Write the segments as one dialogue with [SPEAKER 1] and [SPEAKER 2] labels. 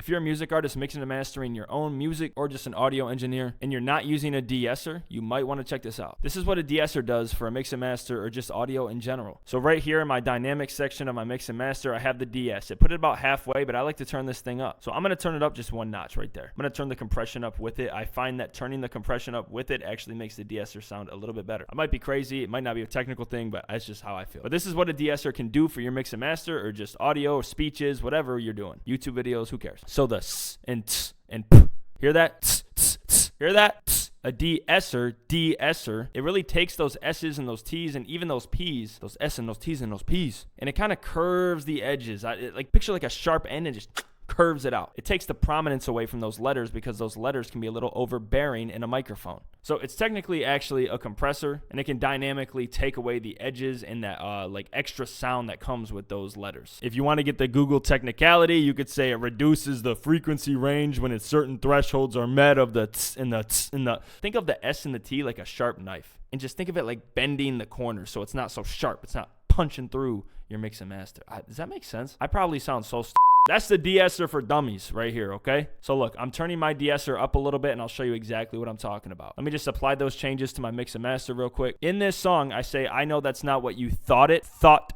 [SPEAKER 1] If you're a music artist mixing and mastering your own music or just an audio engineer and you're not using a de-esser, you might want to check this out. This is what a de-esser does for a mix and master or just audio in general. So right here in my dynamics section of my mix and master, I have the de-ess. It put it about halfway, but I like to turn this thing up. So I'm going to turn it up just one notch right there. I'm going to turn the compression up with it. I find that turning the compression up with it actually makes the de-esser sound a little bit better. I might be crazy. It might not be a technical thing, but that's just how I feel. But this is what a de-esser can do for your mix and master or just audio or speeches, whatever you're doing. YouTube videos, who cares? So the s and t and p. Hear that? Tss, tss, tss. Hear that? Tss. A de-esser, it really takes those S's and those T's and even those P's, those S and those T's and those P's, and it kind of curves the edges. Like picture like a sharp end and just curves it out. It takes the prominence away from those letters because those letters can be a little overbearing in a microphone. So it's technically actually a compressor, and it can dynamically take away the edges and that like extra sound that comes with those letters. If you want to get the Google technicality, you could say it reduces the frequency range when its certain thresholds are met of the tss and the tss and the. Think of the S and the T like a sharp knife, and just think of it like bending the corners so it's not so sharp. It's not punching through your mix and master. Does that make sense? I probably sound so That's the de-esser for dummies right here, okay? So look, I'm turning my de-esser up a little bit, and I'll show you exactly what I'm talking about. Let me just apply those changes to my mix and master real quick. In this song, I say, I know that's not what you thought it. Thought.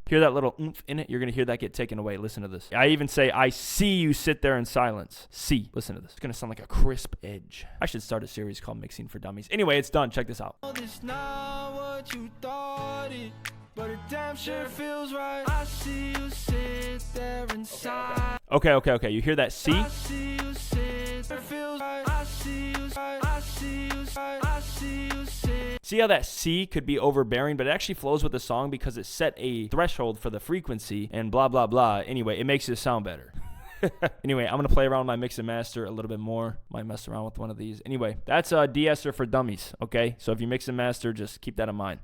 [SPEAKER 1] Hear that little oomph in it? You're going to hear that get taken away. Listen to this. I even say, I see you sit there in silence. See. Listen to this. It's going to sound like a crisp edge. I should start a series called Mixing for Dummies. Anyway, it's done. Check this out.
[SPEAKER 2] It's not what you thought it, but it damn sure feels right. I see you sit there inside.
[SPEAKER 1] Okay. You hear that C?
[SPEAKER 2] I see you sit there, feels right. I see you sit.
[SPEAKER 1] See how that C could be overbearing, but it actually flows with the song because it set a threshold for the frequency and blah, blah, blah. Anyway, it makes it sound better. Anyway, I'm going to play around with my mix and master a little bit more. Might mess around with one of these. Anyway, that's a de-esser for dummies, okay? So if you mix and master, just keep that in mind.